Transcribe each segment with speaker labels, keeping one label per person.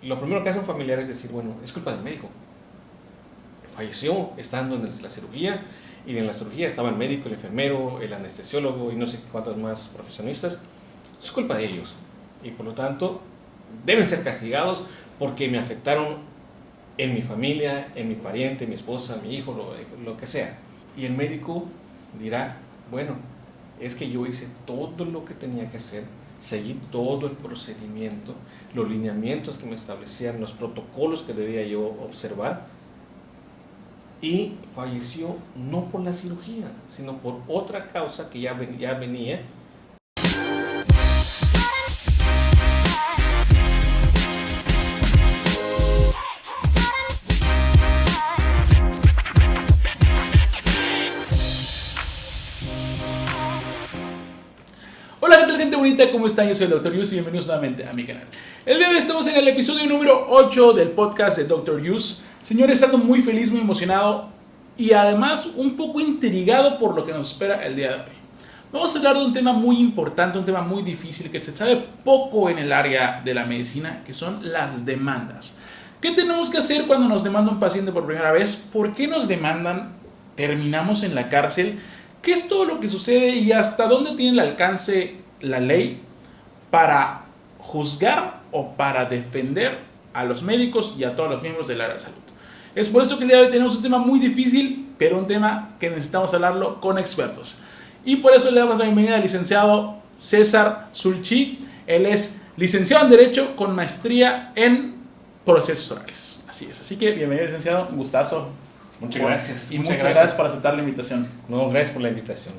Speaker 1: lo primero que hace un familiar es decir, bueno, es culpa del médico. Falleció estando en la cirugía, y en la cirugía estaba el médico, el enfermero, el anestesiólogo y no sé cuántos más profesionistas. Es culpa de ellos y por lo tanto deben ser castigados porque me afectaron en mi familia, en mi pariente, mi esposa, mi hijo, lo que sea. Y el médico dirá, bueno, es que yo hice todo lo que tenía que hacer, seguí todo el procedimiento, los lineamientos que me establecían, los protocolos que debía yo observar, y falleció no por la cirugía, sino por otra causa que ya venía.
Speaker 2: Hola, ¿qué tal, gente bonita? ¿Cómo están? Yo soy el Dr. Yus y bienvenidos nuevamente a mi canal. El día de hoy estamos en el episodio número 8 del podcast de Dr. Yus. Señores, ando muy feliz, muy emocionado y además un poco intrigado por lo que nos espera el día de hoy. Vamos a hablar de un tema muy importante, un tema muy difícil que se sabe poco en el área de la medicina, que son las demandas. ¿Qué tenemos que hacer cuando nos demanda un paciente por primera vez? ¿Por qué nos demandan? ¿Terminamos en la cárcel? ¿Qué es todo lo que sucede y hasta dónde tiene el alcance la ley para juzgar o para defender a los médicos y a todos los miembros del área de salud? Es por eso que el día de hoy tenemos un tema muy difícil, pero un tema que necesitamos hablarlo con expertos. Y por eso le damos la bienvenida al licenciado César Sulchi. Él es licenciado en Derecho con maestría en procesos orales. Así es. Así que bienvenido, licenciado. Un gustazo.
Speaker 1: Muchas gracias.
Speaker 2: Y muchas gracias por aceptar la invitación.
Speaker 1: No, gracias por la invitación.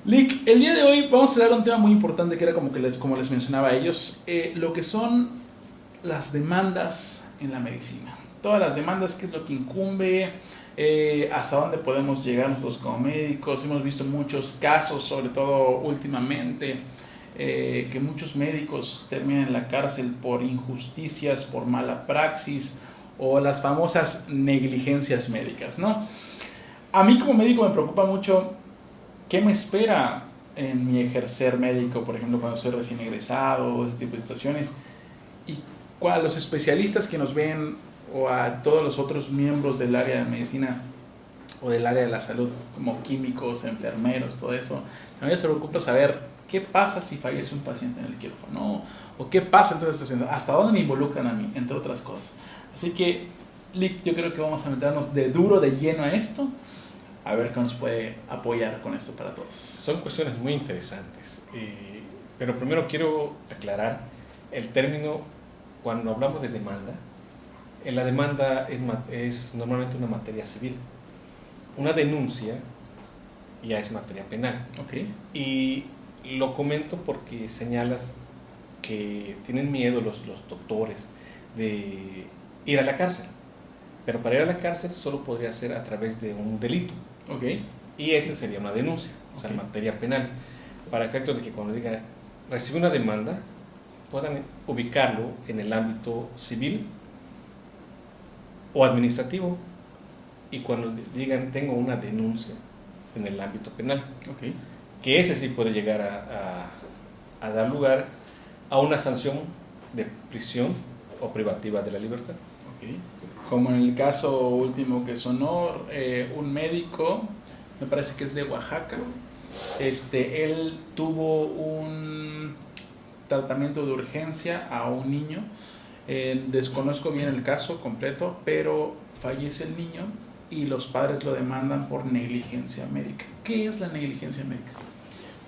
Speaker 2: Lick, el día de hoy vamos a hablar de un tema muy importante que era como les mencionaba a ellos, lo que son las demandas en la medicina. Todas las demandas, qué es lo que incumbe, hasta dónde podemos llegar nosotros como médicos. Hemos visto muchos casos, sobre todo últimamente, que muchos médicos terminan en la cárcel por injusticias, por mala praxis o las famosas negligencias médicas, ¿no? A mí como médico me preocupa mucho qué me espera en mi ejercer médico, por ejemplo, cuando soy recién egresado, ese tipo de situaciones, y a los especialistas que nos ven o a todos los otros miembros del área de medicina o del área de la salud, como químicos, enfermeros, todo eso. A mí me preocupa saber qué pasa si fallece un paciente en el quirófano, o qué pasa en todas estas situaciones, hasta dónde me involucran a mí, entre otras cosas. Así que, Lick, yo creo que vamos a meternos de duro, de lleno a esto, a ver qué nos puede apoyar con esto para todos.
Speaker 1: Son cuestiones muy interesantes, pero primero quiero aclarar el término. Cuando hablamos de demanda, la demanda es normalmente una materia civil. Una denuncia ya es materia penal.
Speaker 2: Okay.
Speaker 1: Y lo comento porque señalas que tienen miedo los doctores de ir a la cárcel. Pero para ir a la cárcel solo podría ser a través de un delito.
Speaker 2: Okay.
Speaker 1: Y esa sería una denuncia, o sea, en materia penal. Para efectos de que cuando diga recibe una demanda, puedan ubicarlo en el ámbito civil o administrativo, y cuando digan tengo una denuncia en el ámbito penal,
Speaker 2: Okay.
Speaker 1: que ese sí puede llegar a dar lugar a una sanción de prisión o privativa de la libertad.
Speaker 2: Okay. Como en el caso último que sonó, un médico, me parece que es de Oaxaca, él tuvo un tratamiento de urgencia a un niño, desconozco bien el caso completo, pero fallece el niño y los padres lo demandan por negligencia médica. ¿Qué es la negligencia médica?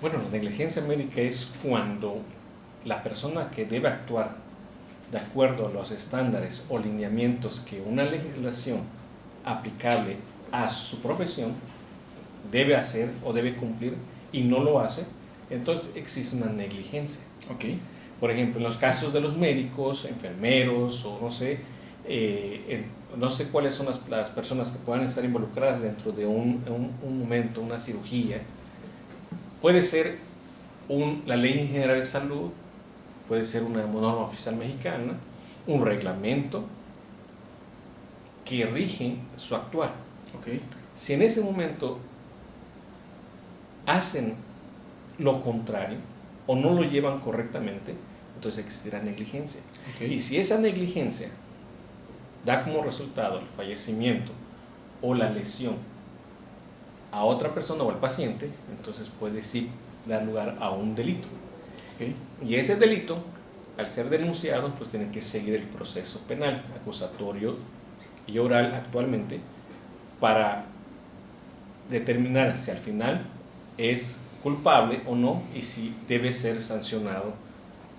Speaker 1: Bueno, la negligencia médica es cuando la persona que debe actuar de acuerdo a los estándares o lineamientos que una legislación aplicable a su profesión debe hacer o debe cumplir y no lo hace, entonces existe una negligencia.
Speaker 2: Okay.
Speaker 1: Por ejemplo, en los casos de los médicos, enfermeros o no sé, no sé cuáles son las personas que puedan estar involucradas dentro de un momento, una cirugía. Puede ser la Ley General de Salud, puede ser una norma oficial mexicana, un reglamento que rige su actuar.
Speaker 2: Okay.
Speaker 1: Si en ese momento hacen lo contrario o no lo llevan correctamente, entonces existirá negligencia.
Speaker 2: Okay.
Speaker 1: Y si esa negligencia da como resultado el fallecimiento o la lesión a otra persona o al paciente, entonces puede sí dar lugar a un delito.
Speaker 2: Okay.
Speaker 1: Y ese delito, al ser denunciado, pues tiene que seguir el proceso penal, acusatorio y oral actualmente, para determinar si al final es culpable o no y si debe ser sancionado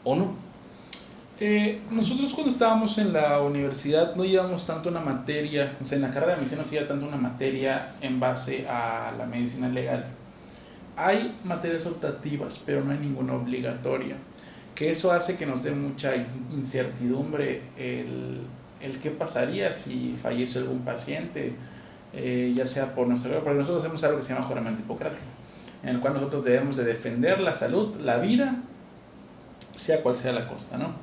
Speaker 1: o no.
Speaker 2: Nosotros cuando estábamos en la universidad no llevamos tanto una materia, o sea, en la carrera de medicina no se lleva tanto una materia en base a la medicina legal. Hay materias optativas, pero no hay ninguna obligatoria, que eso hace que nos dé mucha incertidumbre el qué pasaría si fallece algún paciente, ya sea por nuestro, porque nosotros hacemos algo que se llama juramento hipocrático, en el cual nosotros debemos de defender la salud, la vida, sea cual sea la costa, ¿no?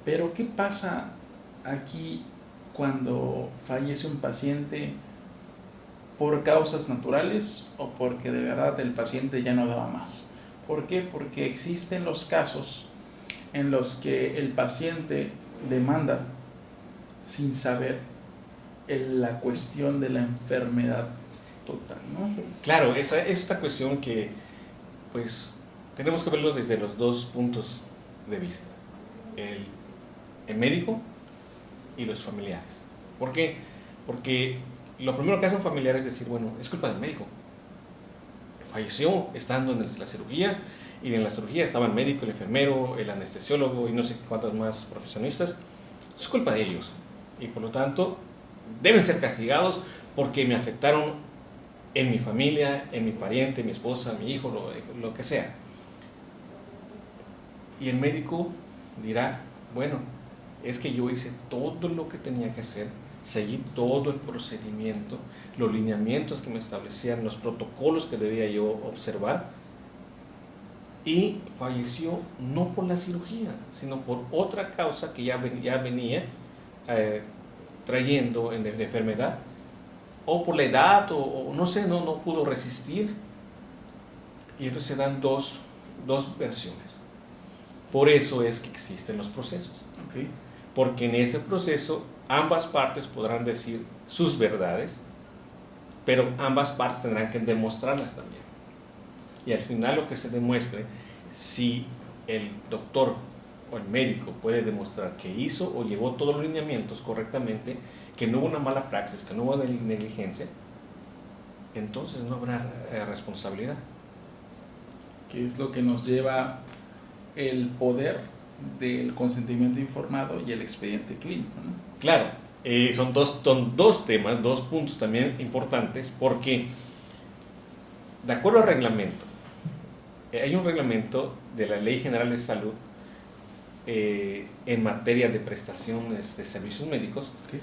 Speaker 2: Pero ¿qué pasa aquí cuando fallece un paciente por causas naturales o porque de verdad el paciente ya no daba más? ¿Por qué? Porque existen los casos en los que el paciente demanda sin saber la cuestión de la enfermedad total, ¿no?
Speaker 1: Claro, esa es esta cuestión que pues tenemos que verlo desde los dos puntos de vista, el médico y los familiares. ¿Por qué? Porque lo primero que hace un familiar es decir, bueno, es culpa del médico, falleció estando en la cirugía, y en la cirugía estaba el médico, el enfermero, el anestesiólogo y no sé cuántos más profesionistas. Es culpa de ellos y por lo tanto deben ser castigados porque me afectaron en mi familia, en mi pariente, mi esposa, mi hijo, lo que sea. Y el médico dirá, bueno, es que yo hice todo lo que tenía que hacer, seguí todo el procedimiento, los lineamientos que me establecían, los protocolos que debía yo observar, y falleció no por la cirugía, sino por otra causa que ya venía trayendo de enfermedad, o por la edad, o no sé, no pudo resistir. Y entonces se dan dos versiones. Por eso es que existen los procesos.
Speaker 2: Okay.
Speaker 1: Porque en ese proceso ambas partes podrán decir sus verdades, pero ambas partes tendrán que demostrarlas también. Y al final lo que se demuestre, si el doctor o el médico puede demostrar que hizo o llevó todos los lineamientos correctamente, que no hubo una mala praxis, que no hubo negligencia, entonces no habrá responsabilidad.
Speaker 2: Que es lo que nos lleva el poder del consentimiento informado y el expediente clínico, ¿no?
Speaker 1: Claro, son dos temas, dos puntos también importantes, porque de acuerdo al reglamento, hay un reglamento de la Ley General de Salud en materia de prestaciones de servicios médicos,
Speaker 2: Okay.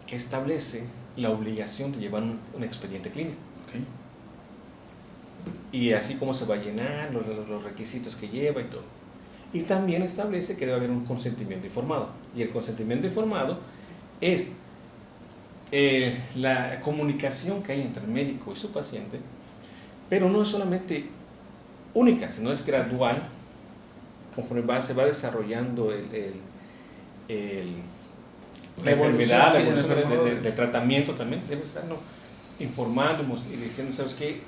Speaker 1: que establece la obligación de llevar un expediente clínico.
Speaker 2: Okay.
Speaker 1: Y así como se va a llenar, los requisitos que lleva y todo. Y también establece que debe haber un consentimiento informado. Y el consentimiento informado es la comunicación que hay entre el médico y su paciente, pero no es solamente única, sino es gradual, conforme se va desarrollando la enfermedad, la evolución del tratamiento también, debe estarnos informando y diciendo, ¿sabes qué?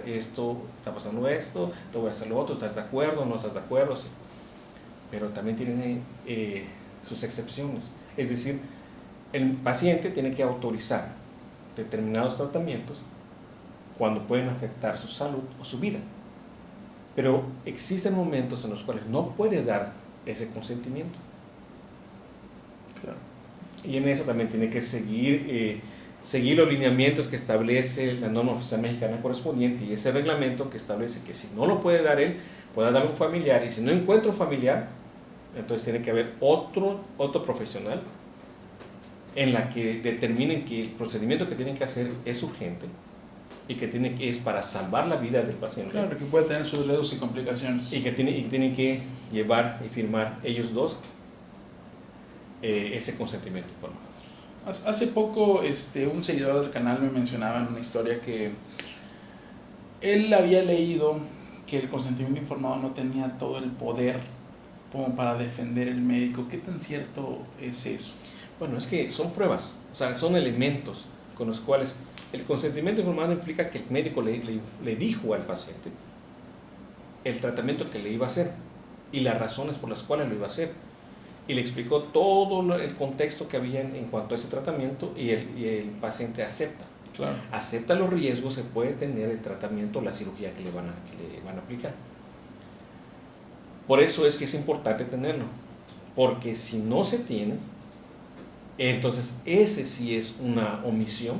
Speaker 1: Esto está pasando esto, te voy a hacer lo otro, ¿estás de acuerdo? ¿No estás de acuerdo? Sí. Pero también tiene sus excepciones. Es decir, el paciente tiene que autorizar determinados tratamientos cuando pueden afectar su salud o su vida. Pero existen momentos en los cuales no puede dar ese consentimiento.
Speaker 2: Claro.
Speaker 1: Y en eso también tiene que seguir los lineamientos que establece la norma oficial mexicana correspondiente y ese reglamento que establece que si no lo puede dar él, puede darle un familiar, y si no encuentra un familiar, entonces tiene que haber otro profesional en la que determinen que el procedimiento que tienen que hacer es urgente y que es para salvar la vida del paciente.
Speaker 2: Claro, que puede tener sus riesgos y complicaciones.
Speaker 1: Y que tienen que llevar y firmar ellos dos ese consentimiento informado.
Speaker 2: Hace poco un seguidor del canal me mencionaba en una historia que él había leído que el consentimiento informado no tenía todo el poder como para defender el médico. ¿Qué tan cierto es eso?
Speaker 1: Bueno, es que son pruebas, o sea, son elementos con los cuales el consentimiento informado implica que el médico le dijo al paciente el tratamiento que le iba a hacer y las razones por las cuales lo iba a hacer. Y le explicó todo el contexto que había en cuanto a ese tratamiento y el paciente acepta.
Speaker 2: Claro.
Speaker 1: Acepta los riesgos que puede tener el tratamiento o la cirugía que le van a aplicar. Por eso es que es importante tenerlo, porque si no se tiene, entonces ese sí es una omisión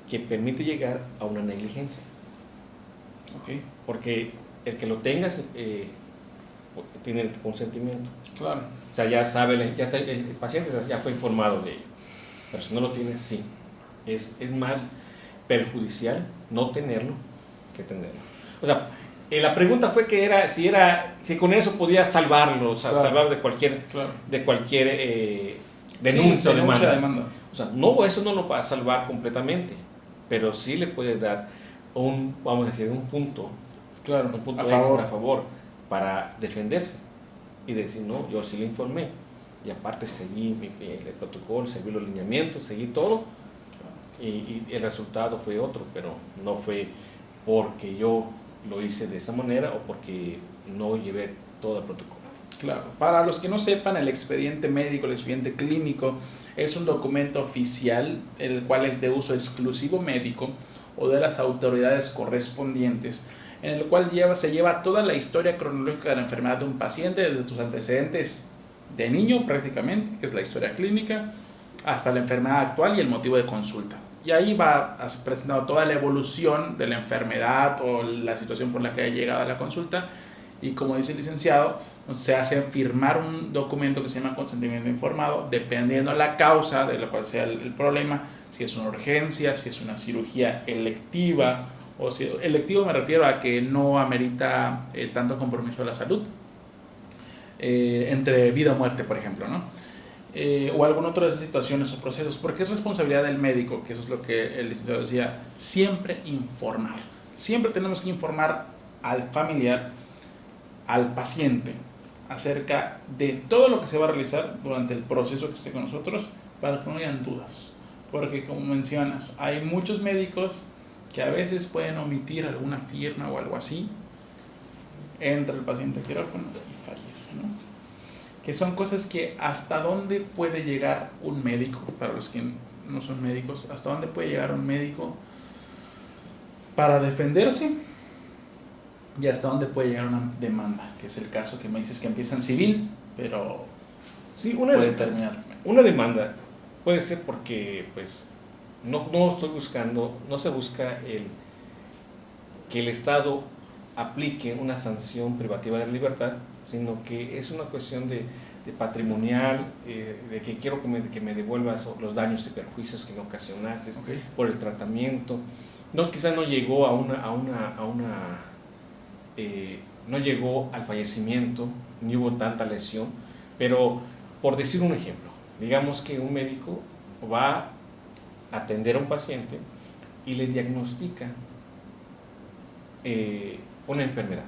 Speaker 1: que permite llegar a una negligencia.
Speaker 2: Okay.
Speaker 1: Porque el que lo tengas tiene el consentimiento.
Speaker 2: Claro.
Speaker 1: O sea, ya sabe, el paciente ya fue informado de ello. Pero si no lo tienes, sí. Es más perjudicial no tenerlo que tenerlo. O sea, la pregunta fue si con eso podía salvarlo, o sea,
Speaker 2: claro,
Speaker 1: salvar de cualquier denuncia o demanda. O sea, no, eso no lo va a salvar completamente, pero sí le puede dar un punto,
Speaker 2: claro,
Speaker 1: un punto extra a favor para defenderse y decir, no, yo sí le informé y aparte seguí el protocolo, seguí los lineamientos, seguí todo y el resultado fue otro, pero no fue porque yo lo hice de esa manera o porque no llevé todo el protocolo.
Speaker 2: Claro, para los que no sepan, el expediente médico, el expediente clínico es un documento oficial el cual es de uso exclusivo médico o de las autoridades correspondientes, en el cual se lleva toda la historia cronológica de la enfermedad de un paciente, desde sus antecedentes de niño prácticamente, que es la historia clínica, hasta la enfermedad actual y el motivo de consulta. Y ahí va presentado toda la evolución de la enfermedad o la situación por la que haya llegado a la consulta. Y como dice el licenciado, se hace firmar un documento que se llama consentimiento informado, dependiendo de la causa de la cual sea el problema, si es una urgencia, si es una cirugía electiva, o si electivo me refiero a que no amerita tanto compromiso de la salud, entre vida o muerte, por ejemplo, ¿no? O alguna otra de esas situaciones o procesos, porque es responsabilidad del médico, que eso es lo que el licenciado decía, siempre informar. Siempre tenemos que informar al familiar, al paciente, acerca de todo lo que se va a realizar durante el proceso que esté con nosotros, para que no hayan dudas. Porque como mencionas, hay muchos médicos que a veces pueden omitir alguna firma o algo así, entra el paciente al quirófano y fallece, ¿no? Que son cosas que hasta dónde puede llegar un médico, para los que no son médicos, hasta dónde puede llegar un médico para defenderse y hasta dónde puede llegar una demanda, que es el caso que me dices que empieza en civil, pero
Speaker 1: sí,
Speaker 2: puede terminar.
Speaker 1: Una demanda puede ser porque pues no estoy buscando, no se busca que el Estado aplique una sanción privativa de libertad, sino que es una cuestión de patrimonial, de que quiero que me devuelvas los daños y perjuicios que me ocasionaste por el tratamiento. No, quizás no llegó no llegó al fallecimiento, ni hubo tanta lesión, pero por decir un ejemplo, digamos que un médico va a atender a un paciente y le diagnostica una enfermedad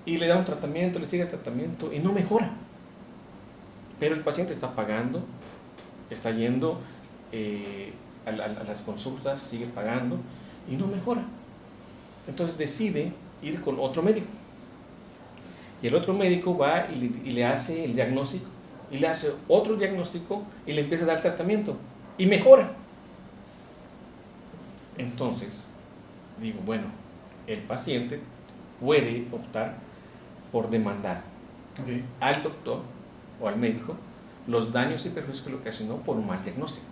Speaker 1: y le da un tratamiento, le sigue el tratamiento y no mejora, pero el paciente está pagando, está yendo a las consultas, sigue pagando y no mejora. Entonces decide ir con otro médico y el otro médico va y le hace el diagnóstico y le hace otro diagnóstico y le empieza a dar tratamiento y mejora. Entonces digo, bueno, el paciente puede optar por demandar al doctor o al médico los daños y perjuicios que le ocasionó por un mal diagnóstico.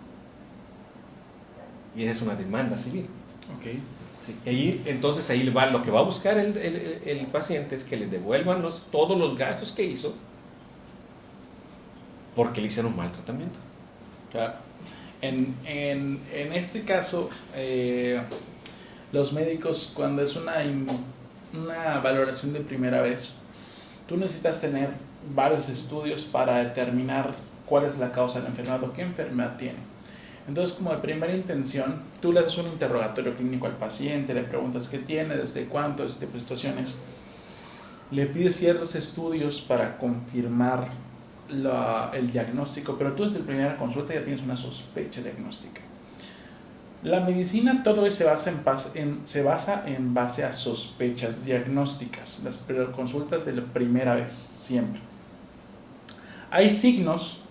Speaker 1: Y esa es una demanda civil. Sí. Entonces ahí lo que va a buscar el paciente es que le devuelvan todos los gastos que hizo porque le hicieron un mal tratamiento.
Speaker 2: Claro. En este caso, los médicos, cuando es una valoración de primera vez, tú necesitas tener varios estudios para determinar cuál es la causa de la enfermedad o qué enfermedad tiene. Entonces, como de primera intención, tú le haces un interrogatorio clínico al paciente, le preguntas qué tiene, desde cuánto, este tipo de situaciones. le pide ciertos estudios para confirmar el diagnóstico, pero tú desde la primera consulta ya tienes una sospecha diagnóstica. La medicina, todo eso se basa en base a sospechas diagnósticas, las consultas de la primera vez, siempre. Hay signos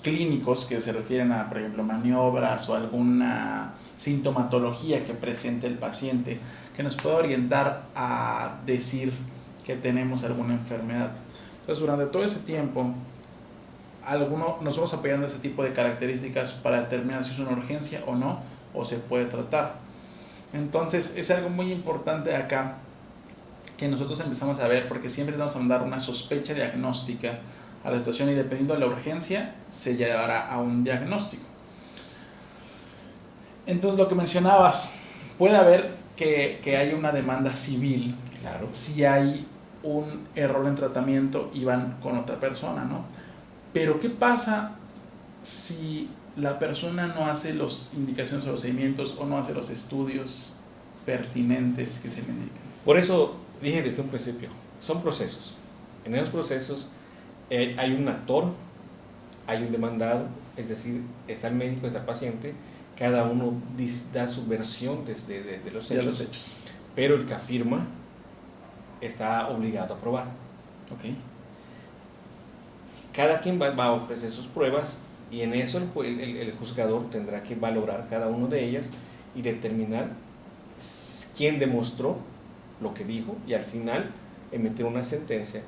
Speaker 2: clínicos que se refieren a, por ejemplo, maniobras o alguna sintomatología que presente el paciente que nos puede orientar a decir que tenemos alguna enfermedad. Entonces, durante todo ese tiempo, nos vamos apoyando en ese tipo de características para determinar si es una urgencia o no, o se puede tratar. Entonces, es algo muy importante acá que nosotros empezamos a ver, porque siempre vamos a dar una sospecha diagnóstica a la situación y dependiendo de la urgencia, se llevará a un diagnóstico. Entonces, lo que mencionabas, puede haber que haya una demanda civil,
Speaker 1: Claro.
Speaker 2: si hay un error en tratamiento y van con otra persona, ¿no? Pero ¿qué pasa si la persona no hace las indicaciones o los seguimientos o no hace los estudios pertinentes que se le indican?
Speaker 1: Por eso dije desde un principio, son procesos. En esos procesos hay un actor, hay un demandado, es decir, está el médico, está el paciente, cada uno da su versión de los hechos, pero el que afirma está obligado a probar.
Speaker 2: Okay.
Speaker 1: Cada quien va a ofrecer sus pruebas y en eso el juzgador tendrá que valorar cada una de ellas y determinar quién demostró lo que dijo y al final emitir una sentencia,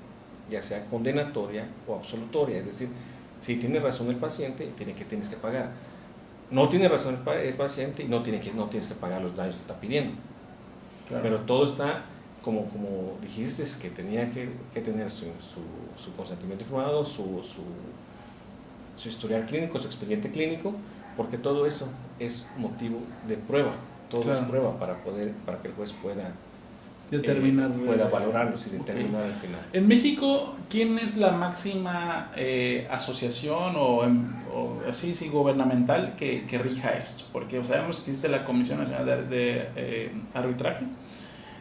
Speaker 1: ya sea condenatoria o absolutoria. Es decir, si tiene razón el paciente, tienes que pagar. No tiene razón el paciente y no tienes que pagar los daños que está pidiendo. Claro. Pero todo está como dijiste, que tenía que tener su consentimiento informado, su historial clínico, su expediente clínico, porque todo eso es motivo de prueba. Todo claro. Es prueba para que el juez pueda
Speaker 2: determinar,
Speaker 1: pueda valorarlos y determinar al final.
Speaker 2: En México, ¿quién es la máxima asociación o así gubernamental que rija esto? Porque sabemos que existe la Comisión Nacional de Arbitraje,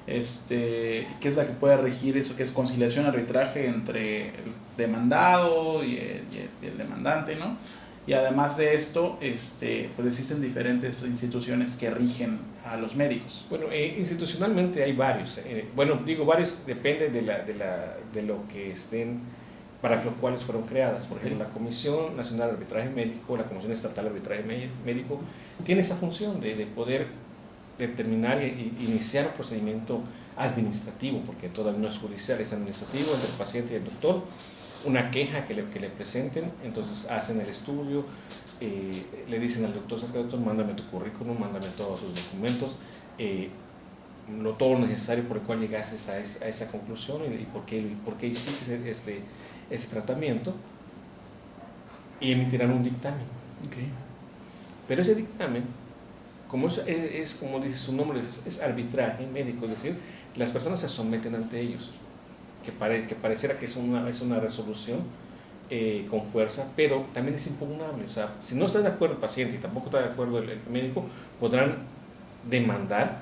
Speaker 2: que es la que puede regir eso, que es conciliación, arbitraje entre el demandado y el demandante, ¿no? Y además de esto, pues existen diferentes instituciones que rigen a los médicos.
Speaker 1: Bueno, institucionalmente hay varios. Varios depende de lo que estén, para los cuales fueron creadas. Por ejemplo, la Comisión Nacional de Arbitraje Médico, la Comisión Estatal de Arbitraje Médico, tiene esa función de poder determinar e iniciar un procedimiento administrativo, porque todavía no es judicial, es administrativo, entre el paciente y el doctor. Una queja que le presenten, entonces hacen el estudio, le dicen al doctor, ¿sabes qué, doctor? Mándame tu currículum, mándame todos tus documentos, todo lo necesario por el cual llegases a esa conclusión y por qué hiciste ese tratamiento, y emitirán un dictamen.
Speaker 2: Okay.
Speaker 1: Pero ese dictamen, como es como dice su nombre, es arbitraje médico, es decir, las personas se someten ante ellos. Que pareciera que es una resolución con fuerza, pero también es impugnable. O sea, si no está de acuerdo el paciente y tampoco está de acuerdo el médico, podrán demandar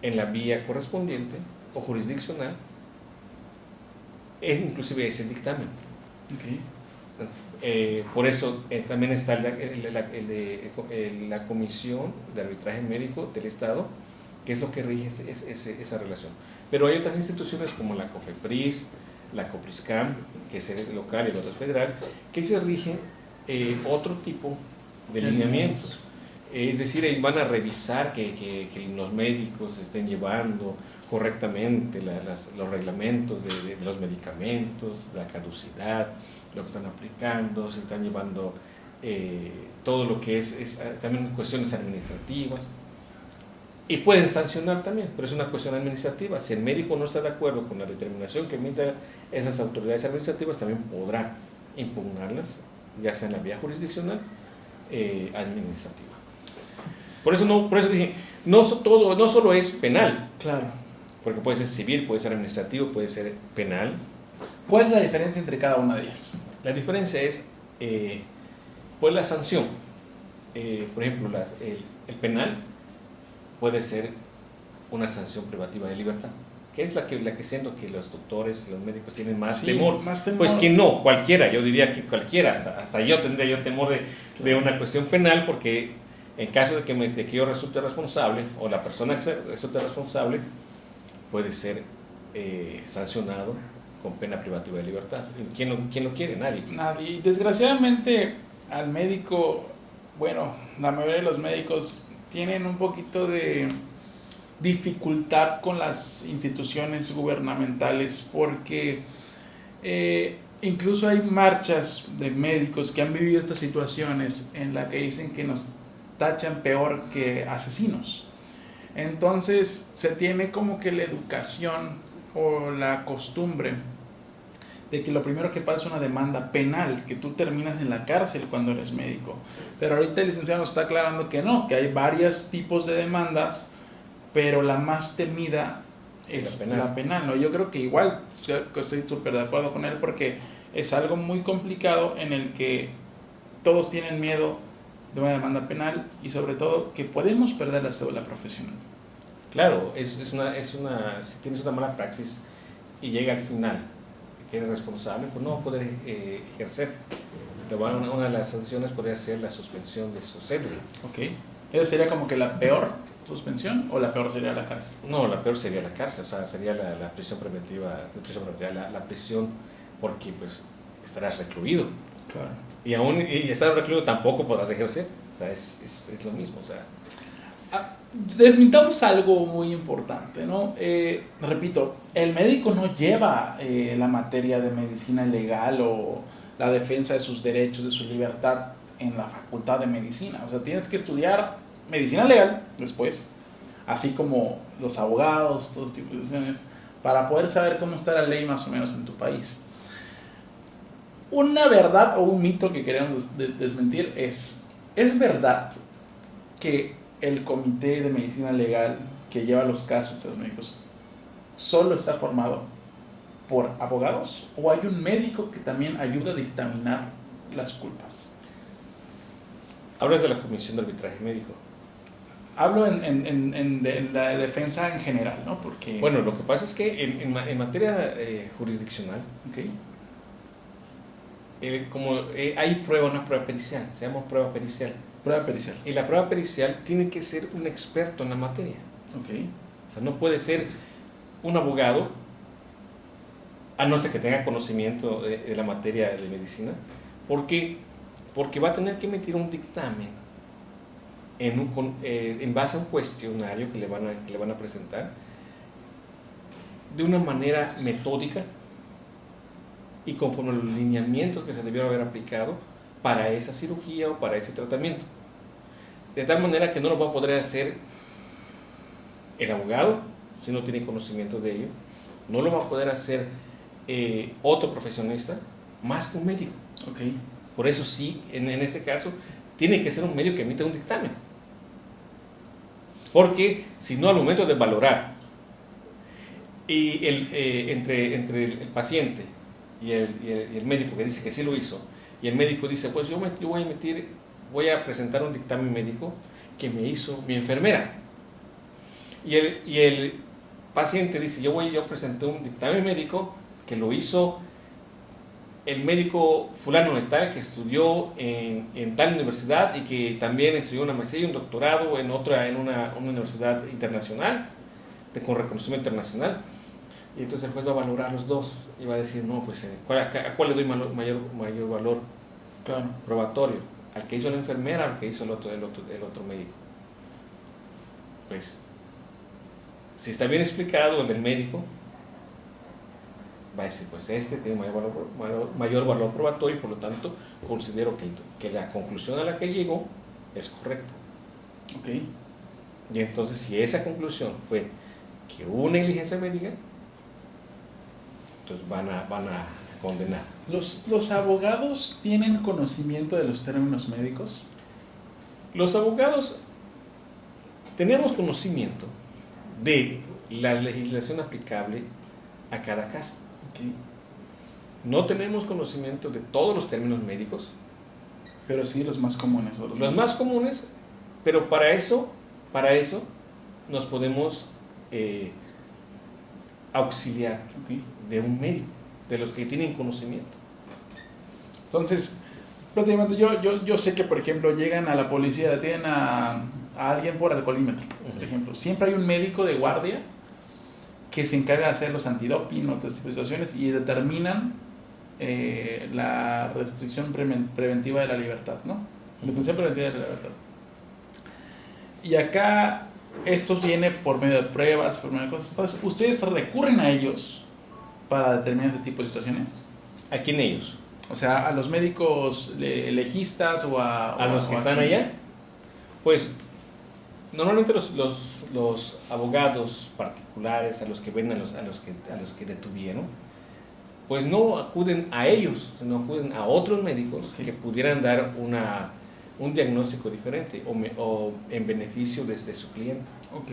Speaker 1: en la vía correspondiente o jurisdiccional, inclusive ese dictamen.
Speaker 2: Okay.
Speaker 1: Por eso también está la Comisión de Arbitraje Médico del Estado, que es lo que rige esa relación. Pero hay otras instituciones como la COFEPRIS, la COPRISCAM, que es local y la otra es federal, que se rigen otro tipo de lineamientos. Es decir, van a revisar que los médicos estén llevando correctamente los reglamentos de los medicamentos, la caducidad, lo que están aplicando, se están llevando todo lo que es también cuestiones administrativas. Y pueden sancionar también, pero es una cuestión administrativa. Si el médico no está de acuerdo con la determinación que emiten esas autoridades administrativas, también podrá impugnarlas, ya sea en la vía jurisdiccional, administrativa. Por eso dije, no solo es penal.
Speaker 2: Claro.
Speaker 1: Porque puede ser civil, puede ser administrativo, puede ser penal.
Speaker 2: ¿Cuál es la diferencia entre cada una de ellas?
Speaker 1: La diferencia es, pues la sanción. Por ejemplo, el penal puede ser una sanción privativa de libertad, que es la que siento que los doctores, los médicos tienen más
Speaker 2: Sí,
Speaker 1: temor.
Speaker 2: más temor.
Speaker 1: Pues que no, cualquiera, yo diría que cualquiera, hasta yo tendría yo temor de una cuestión penal, porque en caso de que yo resulte responsable, o la persona que resulte responsable, puede ser sancionado con pena privativa de libertad. ¿Quién lo quiere? Nadie.
Speaker 2: Nadie. Y desgraciadamente al médico, bueno, la mayoría de los médicos tienen un poquito de dificultad con las instituciones gubernamentales porque incluso hay marchas de médicos que han vivido estas situaciones en las que dicen que nos tachan peor que asesinos. Entonces se tiene como que la educación o la costumbre de que lo primero que pasa es una demanda penal, que tú terminas en la cárcel cuando eres médico. Pero ahorita el licenciado nos está aclarando que no, que hay varios tipos de demandas, pero la más temida es la penal, ¿no? Yo creo que igual estoy súper de acuerdo con él porque es algo muy complicado en el que todos tienen miedo de una demanda penal y sobre todo que podemos perder la cédula profesional.
Speaker 1: Claro, si tienes una mala praxis y llega al final que eres responsable, pues no va a poder ejercer. Una de las sanciones podría ser la suspensión de su cédula.
Speaker 2: Ok. ¿Esa sería como que la peor suspensión o la peor sería la cárcel?
Speaker 1: No, la peor sería la cárcel, o sea, sería la prisión preventiva, la prisión, porque pues estarás recluido.
Speaker 2: Claro.
Speaker 1: Y estar recluido tampoco podrás ejercer, o sea, es lo mismo, o sea.
Speaker 2: Desmintamos algo muy importante, ¿no? Repito, el médico no lleva la materia de medicina legal o la defensa de sus derechos, de su libertad en la facultad de medicina. O sea, tienes que estudiar medicina legal después, así como los abogados, todos tipos de decisiones, para poder saber cómo está la ley más o menos en tu país. Una verdad o un mito que queremos desmentir ¿es verdad que el comité de medicina legal que lleva los casos de los médicos solo está formado por abogados o hay un médico que también ayuda a dictaminar las culpas?
Speaker 1: Hablas de la Comisión de Arbitraje Médico.
Speaker 2: Hablo en la defensa en general, ¿no? Porque...
Speaker 1: Bueno, lo que pasa es que en materia jurisdiccional,
Speaker 2: Okay.
Speaker 1: Hay una prueba pericial, se llama prueba pericial.
Speaker 2: Prueba pericial.
Speaker 1: Y la prueba pericial tiene que ser un experto en la materia.
Speaker 2: Okay.
Speaker 1: O sea, no puede ser un abogado, a no ser que tenga conocimiento de la materia de medicina, porque va a tener que emitir un dictamen en base a un cuestionario que le van a presentar de una manera metódica y conforme a los lineamientos que se debieron haber aplicado para esa cirugía o para ese tratamiento. De tal manera que no lo va a poder hacer el abogado si no tiene conocimiento de ello, no lo va a poder hacer otro profesionista más que un médico.
Speaker 2: Okay.
Speaker 1: Por eso sí, en ese caso, tiene que ser un médico que emita un dictamen. Porque si no, al momento de valorar y entre el paciente y el médico que dice que sí lo hizo, y el médico dice, pues yo voy a presentar un dictamen médico que me hizo mi enfermera. Y el paciente dice, yo presenté un dictamen médico que lo hizo el médico fulano de tal, que estudió en tal universidad y que también estudió una maestría y un doctorado en una universidad internacional, con reconocimiento internacional. Y entonces el juez va a valorar los dos y va a decir, no, pues ¿a cuál le doy mayor valor probatorio? ¿Al que hizo la enfermera o al que hizo el otro médico? Pues, si está bien explicado el del médico, va a decir, pues este tiene mayor valor probatorio y por lo tanto considero que la conclusión a la que llegó es correcta.
Speaker 2: Okay.
Speaker 1: Y entonces, si esa conclusión fue que hubo negligencia médica, entonces van a condenar.
Speaker 2: ¿Los abogados tienen conocimiento de los términos médicos?
Speaker 1: Los abogados tenemos conocimiento de la legislación aplicable a cada caso.
Speaker 2: Okay.
Speaker 1: No tenemos conocimiento de todos los términos médicos.
Speaker 2: Pero sí los más comunes.
Speaker 1: Los más comunes, pero para eso nos podemos auxiliar
Speaker 2: Ok.
Speaker 1: de un médico, de los que tienen conocimiento.
Speaker 2: Entonces, prácticamente yo sé que, por ejemplo, llegan a la policía, detienen a alguien por alcoholímetro, por ejemplo. Siempre hay un médico de guardia que se encarga de hacer los antidoping, otras situaciones, y determinan la restricción preventiva de la libertad, ¿no? Detención preventiva de la libertad. Y acá esto viene por medio de pruebas, por medio de cosas. Entonces, ¿ustedes recurren a ellos para determinar este tipo de situaciones?
Speaker 1: ¿A quién ellos?
Speaker 2: O sea, a los médicos legistas o
Speaker 1: ¿A los que
Speaker 2: a
Speaker 1: están
Speaker 2: quienes.
Speaker 1: allá? Pues normalmente los abogados particulares, a los que ven a los que detuvieron, pues no acuden a ellos, sino acuden a otros médicos
Speaker 2: Ok.
Speaker 1: que pudieran dar un diagnóstico diferente o en beneficio de su cliente.
Speaker 2: Ok,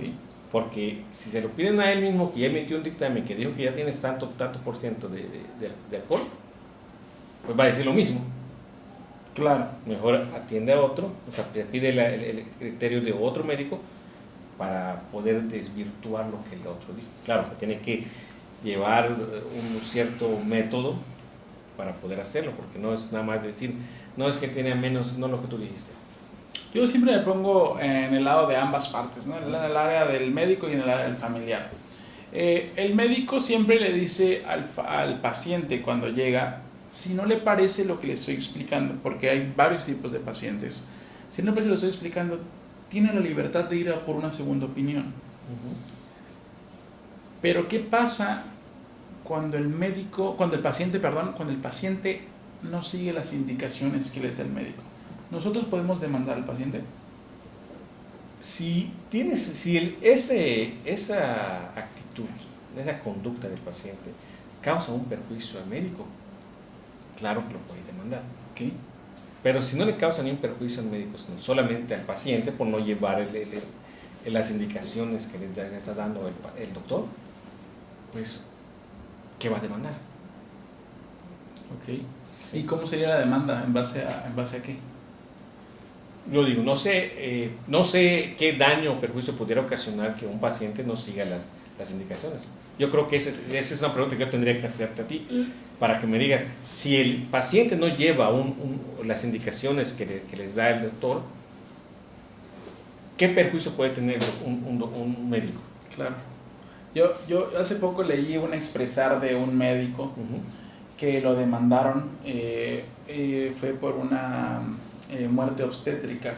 Speaker 1: Porque si se lo piden a él mismo, que ya emitió un dictamen que dijo que ya tienes tanto por ciento de alcohol, pues va a decir lo mismo.
Speaker 2: claro.
Speaker 1: Mejor atiende a otro, o sea, pide el criterio de otro médico para poder desvirtuar lo que el otro dijo. Claro, que tiene que llevar un cierto método para poder hacerlo, porque no es nada más decir, no es que tiene menos, no lo que tú dijiste.
Speaker 2: Yo siempre me pongo en el lado de ambas partes, ¿no? En el área del médico y en el área del familiar. El médico siempre le dice al paciente cuando llega, si no le parece lo que le estoy explicando, porque hay varios tipos de pacientes, si no le parece lo que estoy explicando, tiene la libertad de ir a por una segunda opinión. Pero ¿qué pasa cuando el paciente no sigue las indicaciones que les da el médico? ¿Nosotros podemos demandar al paciente?
Speaker 1: Si esa actitud, esa conducta del paciente causa un perjuicio al médico, claro que lo puede demandar.
Speaker 2: ¿Qué?
Speaker 1: Pero si no le causa ni un perjuicio al médico, sino solamente al paciente por no llevar las indicaciones que le está dando el doctor, pues, ¿qué va a demandar?
Speaker 2: Ok. ¿Y cómo sería la demanda? ¿En base a qué?
Speaker 1: Yo digo, no sé qué daño o perjuicio pudiera ocasionar que un paciente no siga las indicaciones. Yo creo que esa es una pregunta que yo tendría que hacerte a ti, para que me diga, si el paciente no lleva las indicaciones que les da el doctor, ¿qué perjuicio puede tener un médico?
Speaker 2: Claro. Yo hace poco leí un expresar de un médico que lo demandaron, fue por una muerte obstétrica.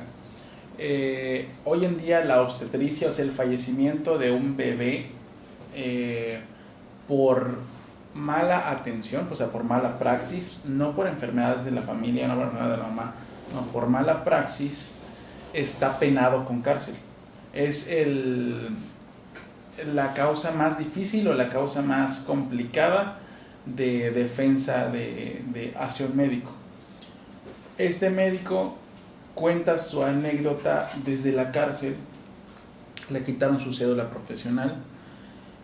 Speaker 2: Hoy en día la obstetricia, o sea, el fallecimiento de un bebé por mala atención, o sea, por mala praxis, no por enfermedades de la familia, no por enfermedades de la mamá, no, por mala praxis, está penado con cárcel. Es la causa más difícil o la causa más complicada de defensa hacia un médico. Este médico cuenta su anécdota desde la cárcel. Le quitaron su cédula profesional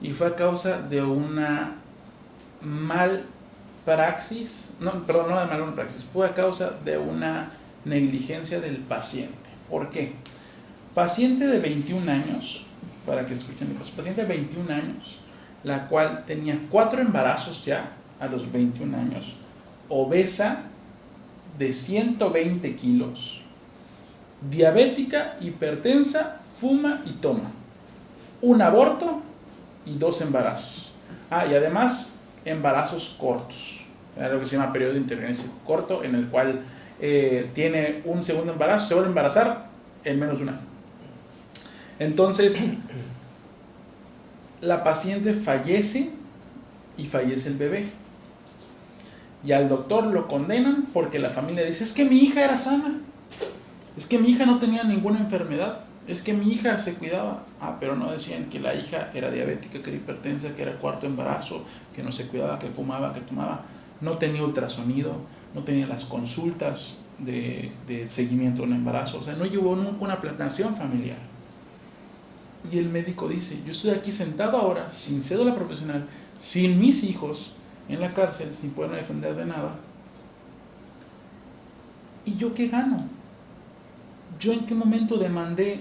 Speaker 2: y fue a causa de una mal praxis, no de mal praxis, fue a causa de una negligencia del paciente. ¿Por qué? Paciente de 21 años, para que escuchen, paciente de 21 años, la cual tenía 4 embarazos ya a los 21 años, obesa, de 120 kilos, diabética, hipertensa, fuma y toma, un aborto y 2 embarazos. Y además embarazos cortos, lo que se llama periodo intervenencia corto, en el cual tiene un segundo embarazo, se vuelve a embarazar en menos de un año. Entonces, la paciente fallece y fallece el bebé. Y al doctor lo condenan porque la familia dice, es que mi hija era sana, es que mi hija no tenía ninguna enfermedad, es que mi hija se cuidaba. Pero no decían que la hija era diabética, que era hipertensa, que era 4º embarazo, que no se cuidaba, que fumaba, que tomaba, no tenía ultrasonido, no tenía las consultas de seguimiento de un embarazo, o sea, no llevó nunca una planeación familiar. Y el médico dice, yo estoy aquí sentado ahora, sin cédula profesional, sin mis hijos, en la cárcel, sin poderme defender de nada. ¿Y yo qué gano? ¿Yo en qué momento demandé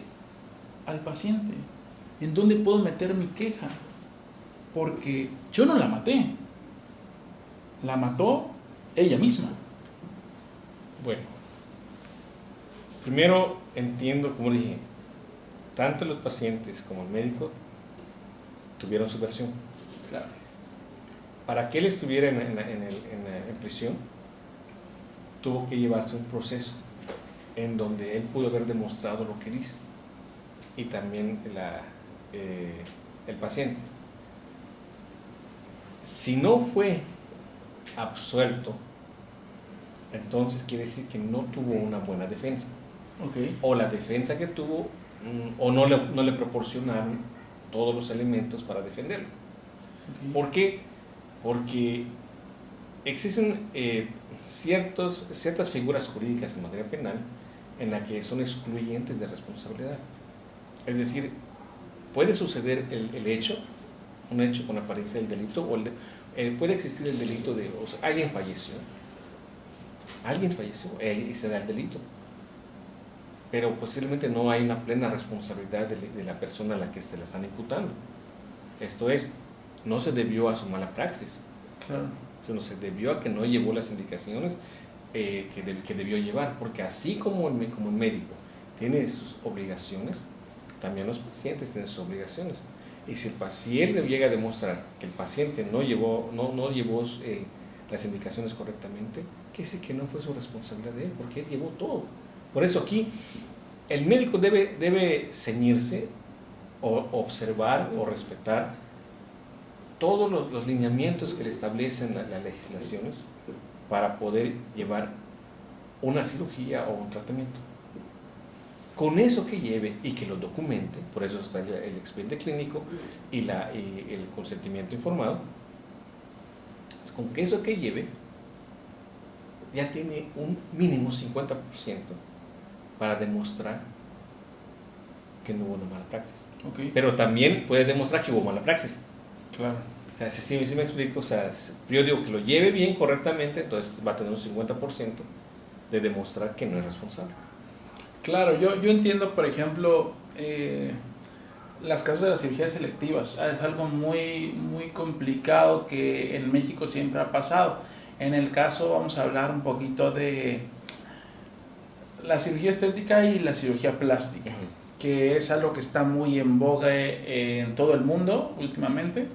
Speaker 2: al paciente? ¿En dónde puedo meter mi queja? Porque yo no la maté. La mató ella misma.
Speaker 1: Bueno, primero entiendo, como dije, tanto los pacientes como el médico tuvieron su versión.
Speaker 2: Claro.
Speaker 1: Para que él estuviera en prisión, tuvo que llevarse un proceso en donde él pudo haber demostrado lo que dice, y también el paciente. Si no fue absuelto, entonces quiere decir que no tuvo una buena defensa.
Speaker 2: Okay.
Speaker 1: O la defensa que tuvo, o no le proporcionaron todos los elementos para defenderlo.
Speaker 2: Okay.
Speaker 1: ¿Por qué? Porque existen ciertas figuras jurídicas en materia penal en las que son excluyentes de responsabilidad. Es decir, puede suceder el hecho, un hecho con apariencia del delito, o puede existir el delito de, o sea, alguien falleció y se da el delito, pero posiblemente no hay una plena responsabilidad de la persona a la que se le están imputando. Esto es, no se debió a su mala praxis,
Speaker 2: Claro.
Speaker 1: sino se debió a que no llevó las indicaciones que debió llevar, porque así como el médico tiene sus obligaciones, también los pacientes tienen sus obligaciones. Y si el paciente llega a demostrar que el paciente no llevó las indicaciones correctamente, que sí que no fue su responsabilidad de él, porque él llevó todo. Por eso aquí el médico debe ceñirse o observar o respetar todos los lineamientos que le establecen las legislaciones para poder llevar una cirugía o un tratamiento. Con eso que lleve y que lo documente, por eso está el expediente clínico y el consentimiento informado, con que eso que lleve ya tiene un mínimo 50% para demostrar que no hubo una mala praxis.
Speaker 2: Okay.
Speaker 1: Pero también puede demostrar que hubo mala praxis.
Speaker 2: Claro.
Speaker 1: O sea, si me explico, o sea, yo digo que lo lleve bien, correctamente, entonces va a tener un 50% de demostrar que no es responsable.
Speaker 2: Claro, yo entiendo, por ejemplo, las casos de las cirugías selectivas. Es algo muy, muy complicado que en México siempre ha pasado. En el caso, vamos a hablar un poquito de la cirugía estética y la cirugía plástica, que es algo que está muy en boga en todo el mundo últimamente.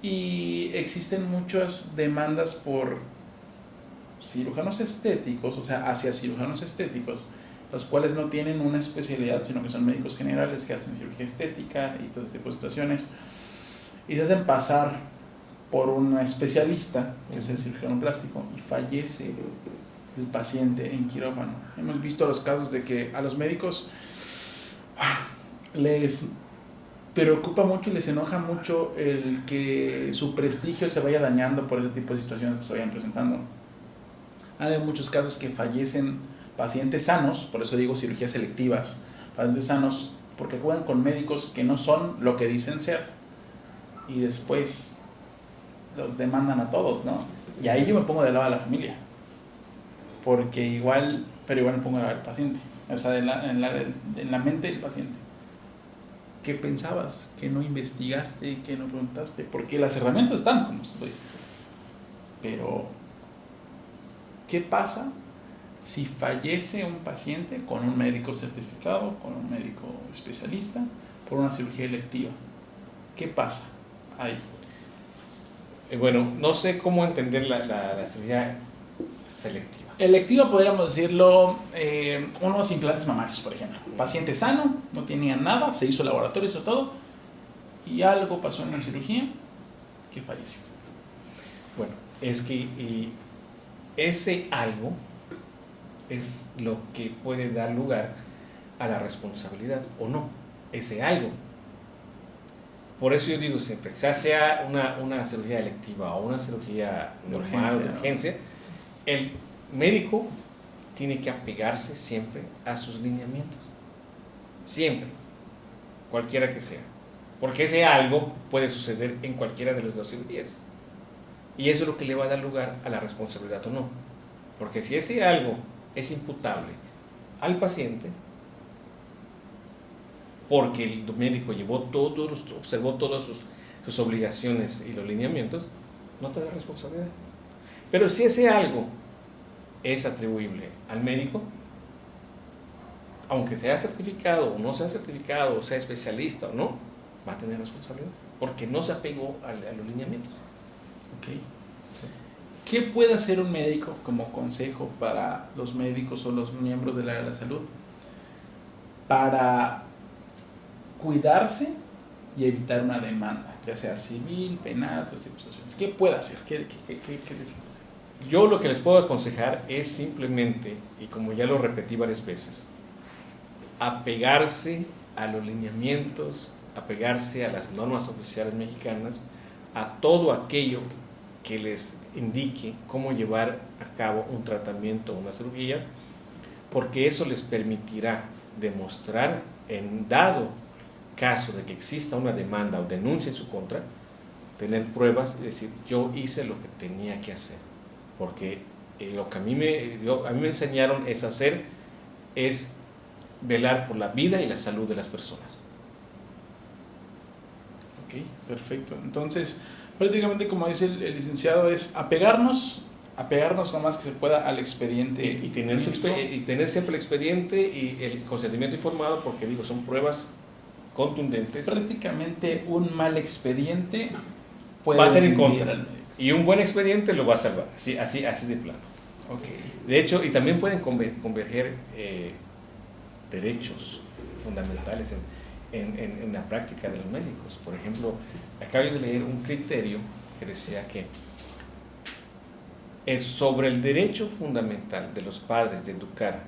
Speaker 2: Y existen muchas demandas por cirujanos estéticos, o sea, hacia cirujanos estéticos, los cuales no tienen una especialidad, sino que son médicos generales que hacen cirugía estética y todo tipo de situaciones, y se hacen pasar por un especialista, que es el cirujano plástico, y fallece el paciente en quirófano. Hemos visto los casos de que a los médicos les preocupa mucho y les enoja mucho el que su prestigio se vaya dañando por ese tipo de situaciones que se vayan presentando. Hay muchos casos que fallecen pacientes sanos, por eso digo cirugías selectivas, pacientes sanos, porque juegan con médicos que no son lo que dicen ser, y después los demandan a todos, ¿no? Y ahí yo me pongo del lado de la familia, porque igual me pongo del lado del paciente, o sea, en la mente del paciente. ¿Qué pensabas? ¿Qué no investigaste? ¿Qué no preguntaste? Porque las herramientas están, como se dice. Pero, ¿qué pasa si fallece un paciente con un médico certificado, con un médico especialista, por una cirugía electiva? ¿Qué pasa ahí?
Speaker 1: Bueno, no sé cómo entender la cirugía selectiva.
Speaker 2: Electiva podríamos decirlo, unos implantes mamarios, por ejemplo. Paciente sano, no tenía nada, se hizo laboratorio, hizo todo, y algo pasó en la cirugía que falleció.
Speaker 1: Bueno, es que ese algo es lo que puede dar lugar a la responsabilidad o no, ese algo. Por eso yo digo siempre, ya sea una cirugía electiva o una cirugía normal de urgencia, el médico tiene que apegarse siempre a sus lineamientos, siempre, cualquiera que sea, porque ese algo puede suceder en cualquiera de las dos cirugías, y eso es lo que le va a dar lugar a la responsabilidad o no, porque si ese algo es imputable al paciente, porque el médico observó todas sus obligaciones y los lineamientos, no tiene responsabilidad. Pero si ese algo es atribuible al médico, aunque sea certificado o no sea certificado, o sea especialista o no, va a tener responsabilidad, porque no se apegó a los lineamientos.
Speaker 2: Okay. ¿Qué puede hacer un médico como consejo para los médicos o los miembros del área de la salud para cuidarse y evitar una demanda, ya sea civil, penal, otros tipos de situaciones? ¿Qué puede hacer? ¿Qué les puede hacer?
Speaker 1: Yo lo que les puedo aconsejar es simplemente, y como ya lo repetí varias veces, apegarse a los lineamientos, apegarse a las normas oficiales mexicanas, a todo aquello que les indique cómo llevar a cabo un tratamiento o una cirugía, porque eso les permitirá demostrar, en dado caso de que exista una demanda o denuncia en su contra, tener pruebas y decir, yo hice lo que tenía que hacer, porque lo que a mí me enseñaron es velar por la vida y la salud de las personas.
Speaker 2: Ok, perfecto. Entonces, prácticamente como dice el licenciado, es apegarnos lo más que se pueda al expediente.
Speaker 1: Y tener siempre el expediente y el consentimiento informado, porque digo, son pruebas contundentes.
Speaker 2: Prácticamente un mal expediente puede
Speaker 1: va a ser en contra.
Speaker 2: al médico.
Speaker 1: Y un buen expediente lo va a salvar, así de plano.
Speaker 2: Okay.
Speaker 1: De hecho, y también pueden converger derechos fundamentales en la práctica de los médicos. Por ejemplo, acabo de leer un criterio que decía que es sobre el derecho fundamental de los padres de educar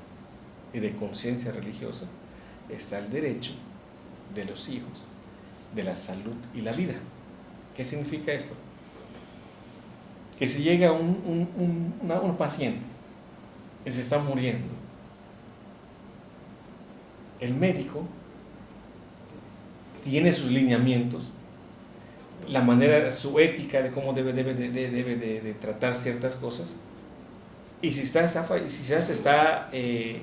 Speaker 1: y de conciencia religiosa, está el derecho de los hijos de la salud y la vida. ¿Qué significa esto? Que si llega un paciente y se está muriendo, el médico tiene sus lineamientos, la manera, su ética de cómo debe de tratar ciertas cosas, y si ya se está en